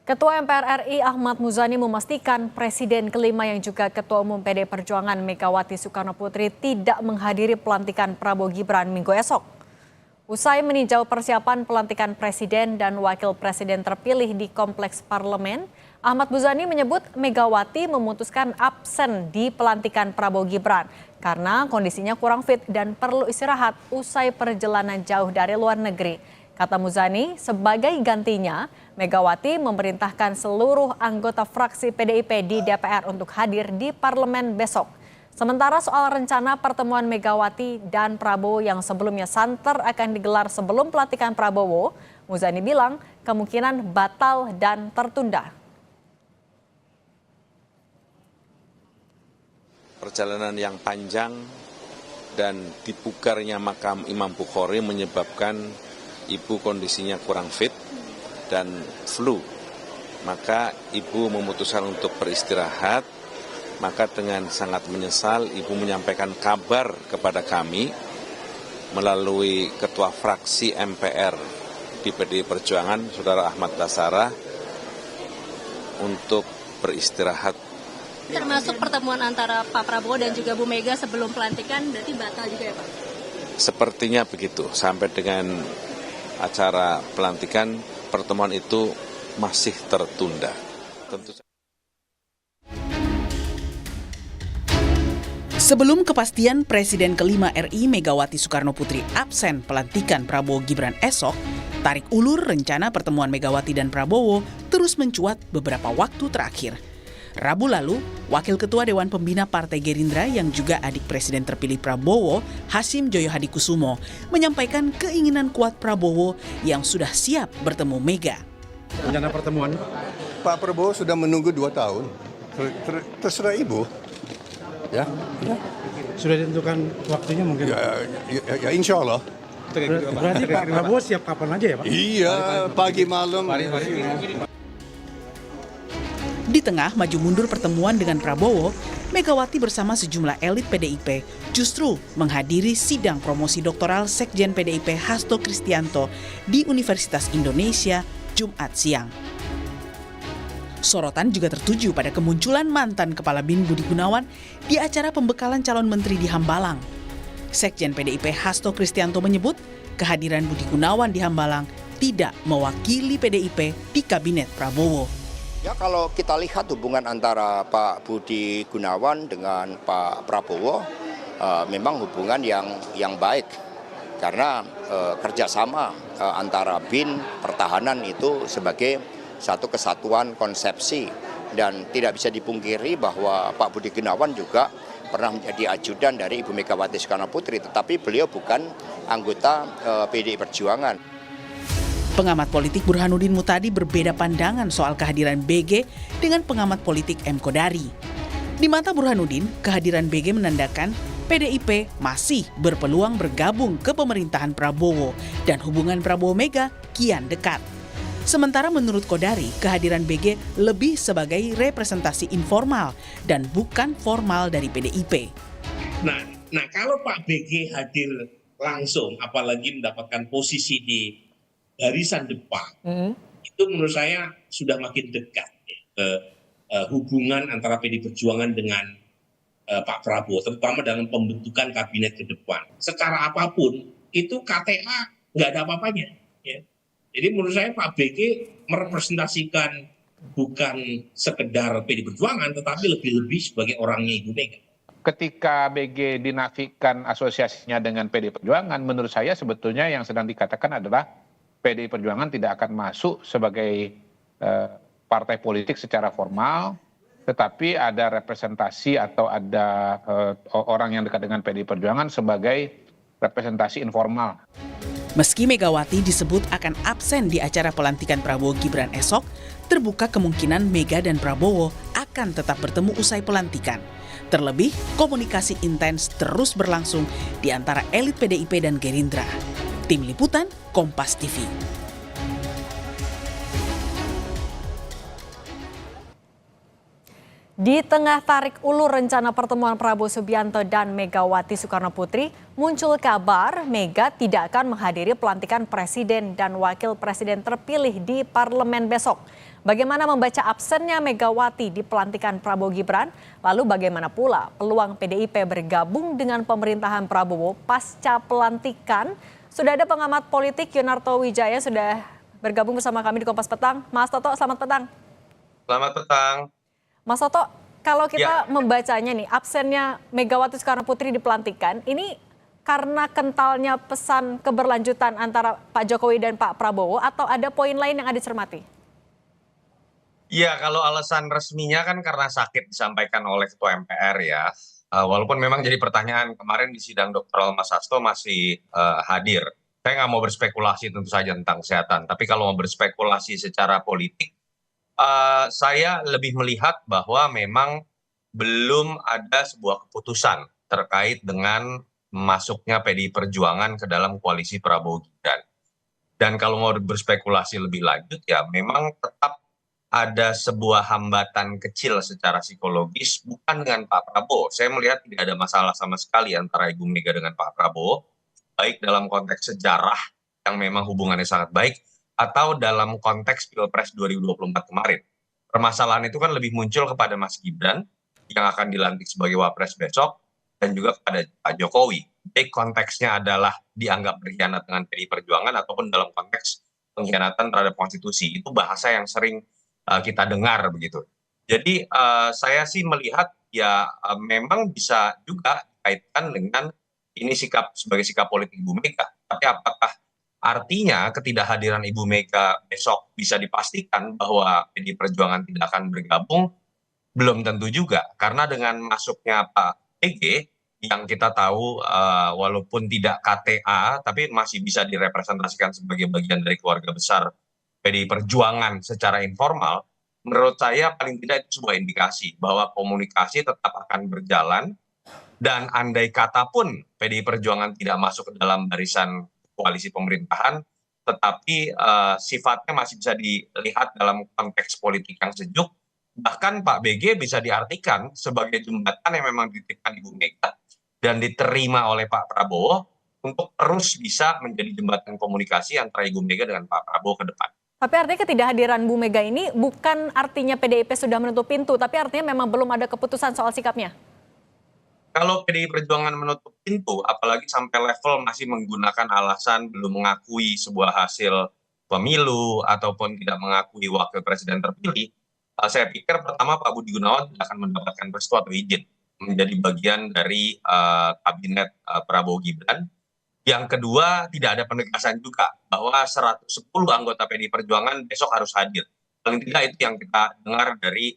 Ketua MPR RI Ahmad Muzani memastikan Presiden kelima yang juga Ketua Umum PD Perjuangan Megawati Soekarnoputri tidak menghadiri pelantikan Prabowo Gibran minggu esok. Usai meninjau persiapan pelantikan Presiden dan Wakil Presiden terpilih di Kompleks Parlemen, Ahmad Muzani menyebut Megawati memutuskan absen di pelantikan Prabowo Gibran karena kondisinya kurang fit dan perlu istirahat usai perjalanan jauh dari luar negeri. Kata Muzani, sebagai gantinya, Megawati memerintahkan seluruh anggota fraksi PDIP di DPR untuk hadir di parlemen besok. Sementara soal rencana pertemuan Megawati dan Prabowo yang sebelumnya santer akan digelar sebelum pelantikan Prabowo, Muzani bilang kemungkinan batal dan tertunda. Perjalanan yang panjang dan dipugarnya makam Imam Bukhari menyebabkan ibu kondisinya kurang fit dan flu. Maka ibu memutuskan untuk beristirahat. Maka dengan sangat menyesal ibu menyampaikan kabar kepada kami melalui Ketua Fraksi MPR di PDI Perjuangan, Saudara Ahmad Basarah, untuk beristirahat. Termasuk pertemuan antara Pak Prabowo dan juga Bu Mega sebelum pelantikan berarti batal juga ya Pak? Sepertinya begitu. Sampai dengan acara pelantikan, pertemuan itu masih tertunda. Tentu. Sebelum kepastian Presiden kelima RI Megawati Soekarnoputri absen pelantikan Prabowo Gibran esok, tarik ulur rencana pertemuan Megawati dan Prabowo terus mencuat beberapa waktu terakhir. Rabu lalu, Wakil Ketua Dewan Pembina Partai Gerindra yang juga adik Presiden terpilih Prabowo, Hasyim Joyo Hadikusumo, menyampaikan keinginan kuat Prabowo yang sudah siap bertemu Mega. Rencana pertemuan? Pak Prabowo sudah menunggu 2 tahun. Terserah Ibu. Ya. Sudah ditentukan waktunya mungkin? Ya insya Allah. Berarti Pak Prabowo siap kapan aja ya Pak? Iya, pagi malam. Di tengah maju mundur pertemuan dengan Prabowo, Megawati bersama sejumlah elit PDIP justru menghadiri sidang promosi doktoral Sekjen PDIP Hasto Kristianto di Universitas Indonesia Jumat siang. Sorotan juga tertuju pada kemunculan mantan Kepala BIN Budi Gunawan di acara pembekalan calon menteri di Hambalang. Sekjen PDIP Hasto Kristianto menyebut kehadiran Budi Gunawan di Hambalang tidak mewakili PDIP di kabinet Prabowo. Ya, kalau kita lihat hubungan antara Pak Budi Gunawan dengan Pak Prabowo memang hubungan yang baik karena kerjasama antara BIN pertahanan itu sebagai satu kesatuan konsepsi dan tidak bisa dipungkiri bahwa Pak Budi Gunawan juga pernah menjadi ajudan dari Ibu Megawati Soekarnoputri, tetapi beliau bukan anggota PDI Perjuangan. Pengamat politik Burhanuddin Muhtadi berbeda pandangan soal kehadiran BG dengan pengamat politik M. Kodari. Di mata Burhanuddin, kehadiran BG menandakan PDIP masih berpeluang bergabung ke pemerintahan Prabowo dan hubungan Prabowo-Mega kian dekat. Sementara menurut Kodari, kehadiran BG lebih sebagai representasi informal dan bukan formal dari PDIP. Nah kalau Pak BG hadir langsung, apalagi mendapatkan posisi di barisan depan, itu menurut saya sudah makin dekat hubungan antara PDI Perjuangan dengan Pak Prabowo, terutama dalam pembentukan kabinet ke depan. Secara apapun, itu KTA nggak ada apa-apanya. Ya. Jadi menurut saya Pak BG merepresentasikan bukan sekedar PDI Perjuangan, tetapi lebih-lebih sebagai orangnya Ibu Mega. Ketika BG dinafikan asosiasinya dengan PDI Perjuangan, menurut saya sebetulnya yang sedang dikatakan adalah PDI Perjuangan tidak akan masuk sebagai partai politik secara formal, tetapi ada representasi atau ada orang yang dekat dengan PDI Perjuangan sebagai representasi informal. Meski Megawati disebut akan absen di acara pelantikan Prabowo Gibran esok, terbuka kemungkinan Mega dan Prabowo akan tetap bertemu usai pelantikan. Terlebih, komunikasi intens terus berlangsung di antara elit PDIP dan Gerindra. Tim Liputan, Kompas TV. Di tengah tarik ulur rencana pertemuan Prabowo Subianto dan Megawati Soekarnoputri, muncul kabar Mega tidak akan menghadiri pelantikan Presiden dan Wakil Presiden terpilih di parlemen besok. Bagaimana membaca absennya Megawati di pelantikan Prabowo Gibran? Lalu bagaimana pula peluang PDIP bergabung dengan pemerintahan Prabowo pasca pelantikan? Sudah ada pengamat politik Yunarto Wijaya sudah bergabung bersama kami di Kompas Petang. Mas Toto, selamat petang. Selamat petang. Mas Toto, kalau kita membacanya nih, absennya Megawati Soekarno Putri di pelantikan, ini karena kentalnya pesan keberlanjutan antara Pak Jokowi dan Pak Prabowo atau ada poin lain yang ada dicermati? Iya, kalau alasan resminya kan karena sakit disampaikan oleh Ketua MPR ya. Walaupun memang jadi pertanyaan kemarin di sidang Dr. Mas Hasto masih hadir. Saya nggak mau berspekulasi tentu saja tentang kesehatan, tapi kalau mau berspekulasi secara politik, saya lebih melihat bahwa memang belum ada sebuah keputusan terkait dengan masuknya PDI Perjuangan ke dalam koalisi Prabowo Gibran. Dan kalau mau berspekulasi lebih lanjut ya memang tetap ada sebuah hambatan kecil secara psikologis bukan dengan Pak Prabowo. Saya melihat tidak ada masalah sama sekali antara Ibu Mega dengan Pak Prabowo, baik dalam konteks sejarah yang memang hubungannya sangat baik atau dalam konteks Pilpres 2024 kemarin. Permasalahan itu kan lebih muncul kepada Mas Gibran yang akan dilantik sebagai Wapres besok dan juga kepada Pak Jokowi. Baik konteksnya adalah dianggap berkhianat dengan PDI Perjuangan ataupun dalam konteks pengkhianatan terhadap konstitusi. Itu bahasa yang sering kita dengar begitu. Jadi saya sih melihat ya memang bisa juga dikaitkan dengan ini sebagai sikap politik Ibu Mega. Tapi apakah artinya ketidakhadiran Ibu Mega besok bisa dipastikan bahwa PDI Perjuangan tidak akan bergabung? Belum tentu juga. Karena dengan masuknya Pak BG yang kita tahu walaupun tidak KTA tapi masih bisa direpresentasikan sebagai bagian dari keluarga besar PDI Perjuangan secara informal, menurut saya paling tidak itu sebuah indikasi bahwa komunikasi tetap akan berjalan dan andai kata pun PDI Perjuangan tidak masuk ke dalam barisan koalisi pemerintahan, tetapi sifatnya masih bisa dilihat dalam konteks politik yang sejuk. Bahkan Pak BG bisa diartikan sebagai jembatan yang memang dititipkan Ibu Mega dan diterima oleh Pak Prabowo untuk terus bisa menjadi jembatan komunikasi antara Ibu Mega dengan Pak Prabowo ke depan. Tapi artinya ketidakhadiran Bu Mega ini bukan artinya PDIP sudah menutup pintu, tapi artinya memang belum ada keputusan soal sikapnya? Kalau PDI Perjuangan menutup pintu, apalagi sampai level masih menggunakan alasan belum mengakui sebuah hasil pemilu ataupun tidak mengakui wakil presiden terpilih, saya pikir pertama Pak Budi Gunawan tidak akan mendapatkan restu atau izin menjadi bagian dari kabinet Prabowo Gibran. Yang kedua, tidak ada penegasan juga bahwa 110 anggota PDI Perjuangan besok harus hadir. Paling tidak itu yang kita dengar dari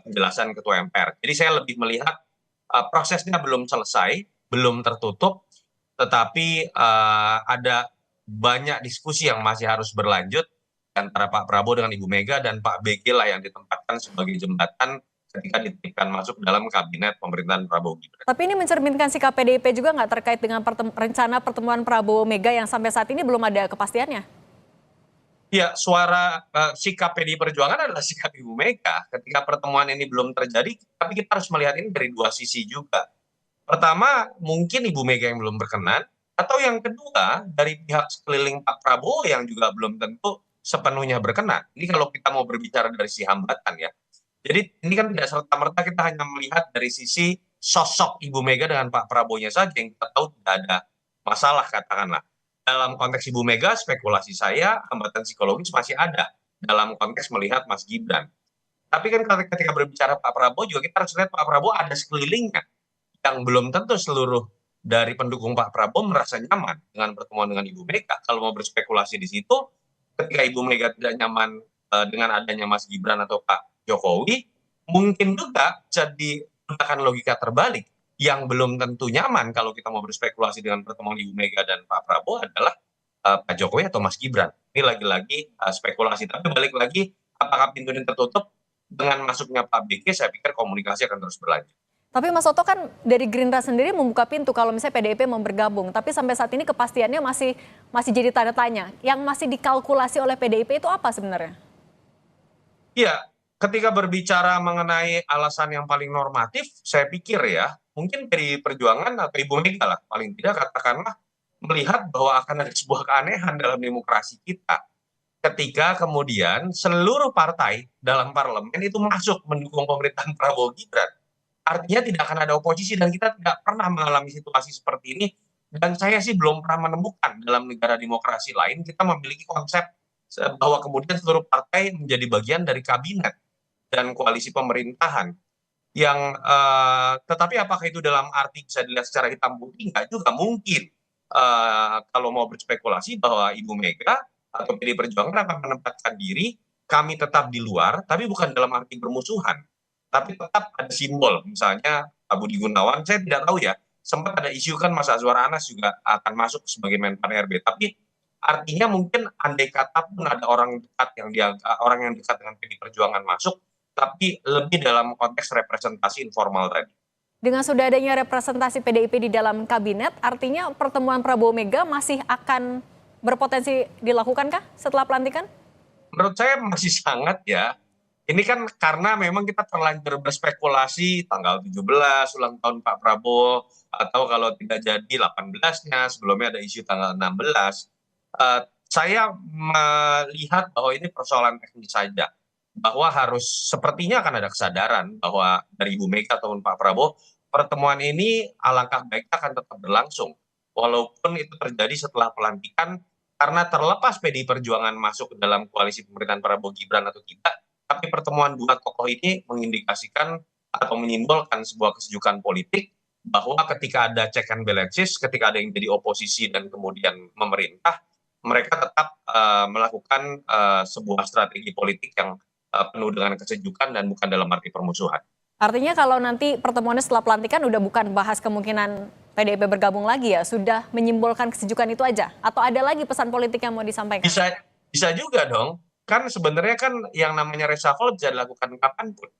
penjelasan Ketua MPR. Jadi saya lebih melihat prosesnya belum selesai, belum tertutup, tetapi ada banyak diskusi yang masih harus berlanjut antara Pak Prabowo dengan Ibu Mega dan Pak BG lah yang ditempatkan sebagai jembatan ketika dititipkan masuk dalam kabinet pemerintahan Prabowo Gibran. Tapi ini mencerminkan sikap PDIP juga nggak terkait dengan rencana pertemuan Prabowo Mega yang sampai saat ini belum ada kepastiannya? Ya, sikap PDI Perjuangan adalah sikap Ibu Mega. Ketika pertemuan ini belum terjadi, tapi kita harus melihat ini dari dua sisi juga. Pertama, mungkin Ibu Mega yang belum berkenan, atau yang kedua, dari pihak sekeliling Pak Prabowo yang juga belum tentu sepenuhnya berkenan. Ini kalau kita mau berbicara dari sisi hambatan ya. Jadi ini kan tidak serta-merta kita hanya melihat dari sisi sosok Ibu Mega dengan Pak Prabowo-nya saja yang kita tahu tidak ada masalah katakanlah. Dalam konteks Ibu Mega, spekulasi saya hambatan psikologis masih ada dalam konteks melihat Mas Gibran. Tapi kan ketika berbicara Pak Prabowo juga kita harus lihat Pak Prabowo ada sekelilingnya yang belum tentu seluruh dari pendukung Pak Prabowo merasa nyaman dengan pertemuan dengan Ibu Mega. Kalau mau berspekulasi di situ, ketika Ibu Mega tidak nyaman dengan adanya Mas Gibran atau Pak Jokowi, mungkin juga jadi menggunakan logika terbalik. Yang belum tentu nyaman kalau kita mau berspekulasi dengan pertemuan Ibu Mega dan Pak Prabowo adalah Pak Jokowi atau Mas Gibran. Ini lagi-lagi spekulasi. Tapi balik lagi, apakah pintu ini tertutup? Dengan masuknya Pak BG, saya pikir komunikasi akan terus berlanjut. Tapi Mas Toto kan dari Gerindra sendiri membuka pintu kalau misalnya PDIP mau bergabung. Tapi sampai saat ini kepastiannya masih jadi tanda tanya. Yang masih dikalkulasi oleh PDIP itu apa sebenarnya? Iya, ketika berbicara mengenai alasan yang paling normatif, saya pikir ya, mungkin PDI Perjuangan atau Ibu Mega lah, paling tidak katakanlah melihat bahwa akan ada sebuah keanehan dalam demokrasi kita. ketika kemudian seluruh partai dalam parlemen itu masuk mendukung pemerintahan Prabowo Gibran. Artinya tidak akan ada oposisi dan kita tidak pernah mengalami situasi seperti ini. Dan saya sih belum pernah menemukan dalam negara demokrasi lain kita memiliki konsep bahwa kemudian seluruh partai menjadi bagian dari kabinet dan koalisi pemerintahan. Tetapi apakah itu dalam arti bisa dilihat secara hitam putih? Enggak juga mungkin. Kalau mau berspekulasi bahwa Ibu Mega atau PDI Perjuangan akan menempatkan diri, kami tetap di luar, tapi bukan dalam arti bermusuhan. Tapi tetap ada simbol, misalnya Pak Budi Gunawan, saya tidak tahu ya, sempat ada isu kan Mas Azwar Anas juga akan masuk sebagai Menpan RB, tapi artinya mungkin andai kata pun ada orang yang dekat dengan PDI Perjuangan masuk, tapi lebih dalam konteks representasi informal tadi. Dengan sudah adanya representasi PDIP di dalam kabinet, artinya pertemuan Prabowo Mega masih akan berpotensi dilakukankah setelah pelantikan? Menurut saya masih sangat ya. Ini kan karena memang kita terlanjur berspekulasi tanggal 17 ulang tahun Pak Prabowo, atau kalau tidak jadi 18-nya, sebelumnya ada isu tanggal 16. Saya melihat bahwa ini persoalan teknis saja. Bahwa sepertinya akan ada kesadaran bahwa dari Ibu Mega ataupun Pak Prabowo, pertemuan ini alangkah baiknya akan tetap berlangsung. Walaupun itu terjadi setelah pelantikan, karena terlepas PDI Perjuangan masuk ke dalam koalisi pemerintahan Prabowo Gibran atau tidak, tapi pertemuan dua tokoh ini mengindikasikan atau menyimbolkan sebuah kesejukan politik bahwa ketika ada check and balances, ketika ada yang jadi oposisi dan kemudian memerintah, mereka tetap melakukan sebuah strategi politik yang penuh dengan kesejukan dan bukan dalam arti permusuhan. Artinya kalau nanti pertemuannya setelah pelantikan udah bukan bahas kemungkinan PDIP bergabung lagi ya, sudah menyimbolkan kesejukan itu aja? Atau ada lagi pesan politik yang mau disampaikan? Bisa juga dong. Kan sebenarnya kan yang namanya reshuffle bisa dilakukan kapanpun.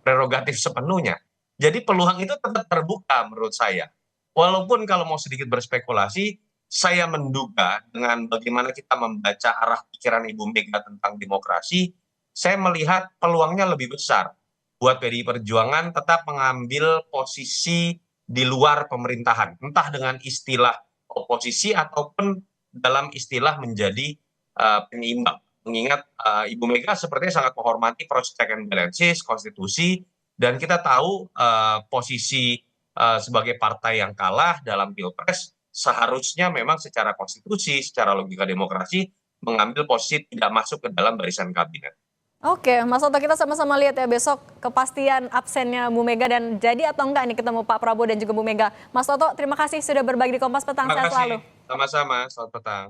Prerogatif sepenuhnya. Jadi peluang itu tetap terbuka menurut saya. Walaupun kalau mau sedikit berspekulasi, saya menduga dengan bagaimana kita membaca arah pikiran Ibu Mega tentang demokrasi, saya melihat peluangnya lebih besar buat PDI Perjuangan tetap mengambil posisi di luar pemerintahan. Entah dengan istilah oposisi ataupun dalam istilah menjadi penyeimbang. Mengingat Ibu Mega sepertinya sangat menghormati proses check and balances, konstitusi, dan kita tahu posisi sebagai partai yang kalah dalam Pilpres seharusnya memang secara konstitusi, secara logika demokrasi mengambil posisi tidak masuk ke dalam barisan kabinet. Oke, Mas Toto, kita sama-sama lihat ya besok kepastian absennya Bu Mega dan jadi atau enggak nih ketemu Pak Prabowo dan juga Bu Mega. Mas Toto, terima kasih sudah berbagi di Kompas Petang. Sehat selalu. Sama-sama, selamat petang.